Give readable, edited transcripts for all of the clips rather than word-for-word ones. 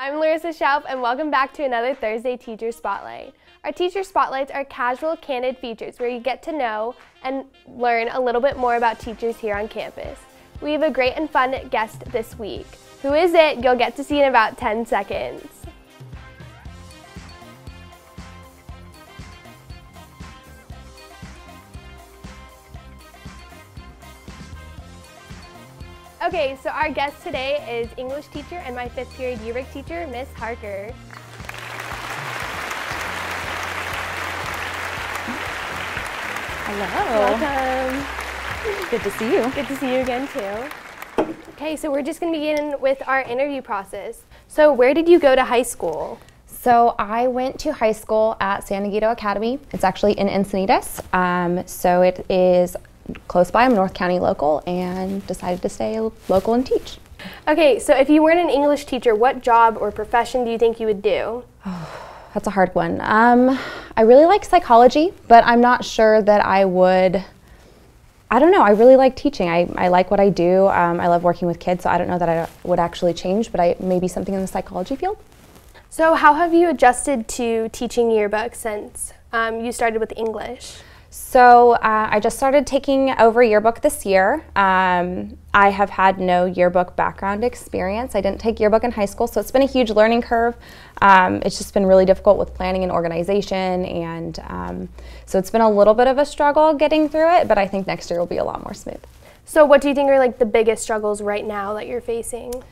I'm Larissa Schaub, and welcome back to another Thursday Teacher Spotlight. Our Teacher Spotlights are casual, candid features where you get to know and learn a little bit more about teachers here on campus. We have a great and fun guest this week. Who is it? You'll get to see in about 10 seconds. Okay, so our guest today is English teacher and my 5th period yearbook teacher, Miss Harker. Hello. Welcome. Good to see you. Good to see you again too. Okay, so we're just going to begin with our interview process. So where did you go to high school? So I went to high school at San Diego Academy. It's actually in Encinitas. So it is close by. I'm a North County local and decided to stay local and teach. Okay, so if you weren't an English teacher, what job or profession do you think you would do? Oh, that's a hard one. I really like psychology, but I'm not sure that I would. I don't know. I really like teaching. I like what I do. I love working with kids, so I don't know that I would actually change, but maybe something in the psychology field. So how have you adjusted to teaching yearbook since you started with English? So I just started taking over yearbook this year. I have had no yearbook background experience. I didn't take yearbook in high school, so it's been a huge learning curve. It's just been really difficult with planning and organization, and so it's been a little bit of a struggle getting through it, but I think next year will be a lot more smooth. So what do you think are like the biggest struggles right now that you're facing?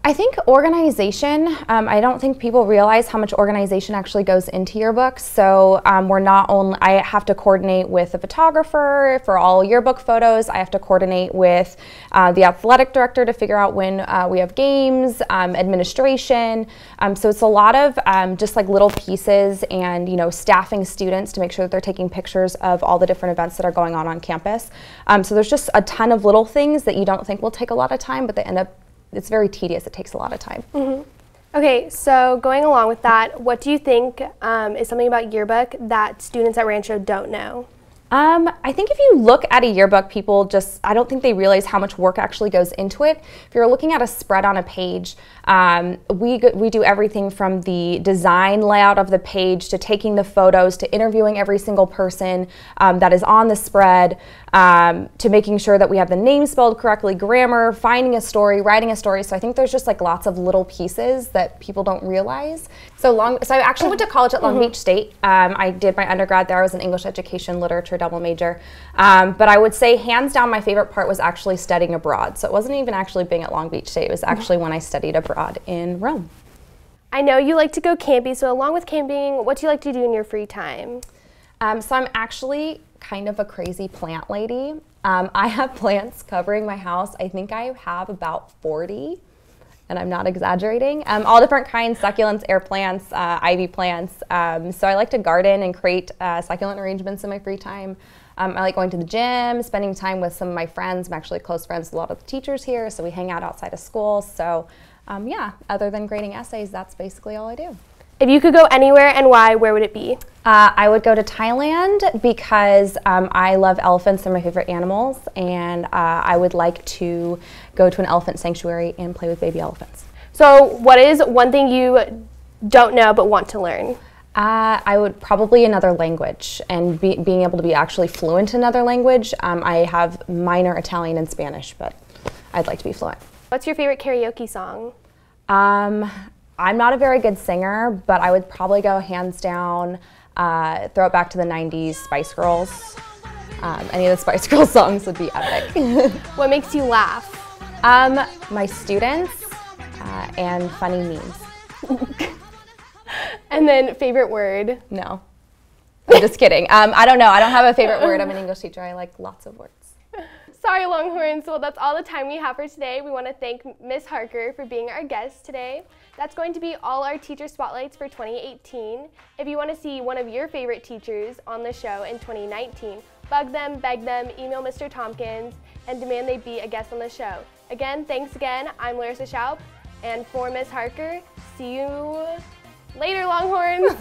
I think organization. I don't think people realize how much organization actually goes into yearbooks. So we're not only, I have to coordinate with a photographer for all yearbook photos. I have to coordinate with the athletic director to figure out when we have games, administration. So it's a lot of just like little pieces and, you know, staffing students to make sure that they're taking pictures of all the different events that are going on campus. So there's just a ton of little things that you don't think will take a lot of time, but they end up, it's very tedious. It takes a lot of time. Mm-hmm. Okay, so going along with that, what do you think is something about yearbook that students at Rancho don't know? I think if you look at a yearbook, people just, I don't think they realize how much work actually goes into it. If you're looking at a spread on a page, we do everything from the design layout of the page to taking the photos to interviewing every single person that is on the spread, to making sure that we have the name spelled correctly, grammar, finding a story, writing a story. So I think there's just like lots of little pieces that people don't realize. So I actually went to college at Long Beach State. I did my undergrad there. I was an English education literature double major. But I would say hands down my favorite part was actually studying abroad. So it wasn't even actually being at Long Beach State. It was actually when I studied abroad in Rome. I know you like to go camping, so along with camping, what do you like to do in your free time? So I'm actually kind of a crazy plant lady. I have plants covering my house. I think I have about 40. And I'm not exaggerating. All different kinds, succulents, air plants, ivy plants. So I like to garden and create succulent arrangements in my free time. I like going to the gym, spending time with some of my friends. I'm actually close friends with a lot of the teachers here, so we hang out outside of school. So yeah, other than grading essays, that's basically all I do. If you could go anywhere and why, where would it be? I would go to Thailand because I love elephants. They're my favorite animals, and I would like to go to an elephant sanctuary and play with baby elephants. So what is one thing you don't know but want to learn? I would probably another language, and being able to be actually fluent in another language. I have minor Italian and Spanish, but I'd like to be fluent. What's your favorite karaoke song? I'm not a very good singer, but I would probably go hands down, throw it back to the 90s, Spice Girls. Any of the Spice Girls songs would be epic. What makes you laugh? My students and funny memes. And then favorite word? No, I'm just kidding. I don't know. I don't have a favorite word. I'm an English teacher. I like lots of words. Sorry, Longhorns. Well, that's all the time we have for today. We want to thank Miss Harker for being our guest today. That's going to be all our teacher spotlights for 2018. If you want to see one of your favorite teachers on the show in 2019, bug them, beg them, email Mr. Tompkins, and demand they be a guest on the show. Again, thanks again. I'm Larissa Schaub, and for Miss Harker, see you later, Longhorns.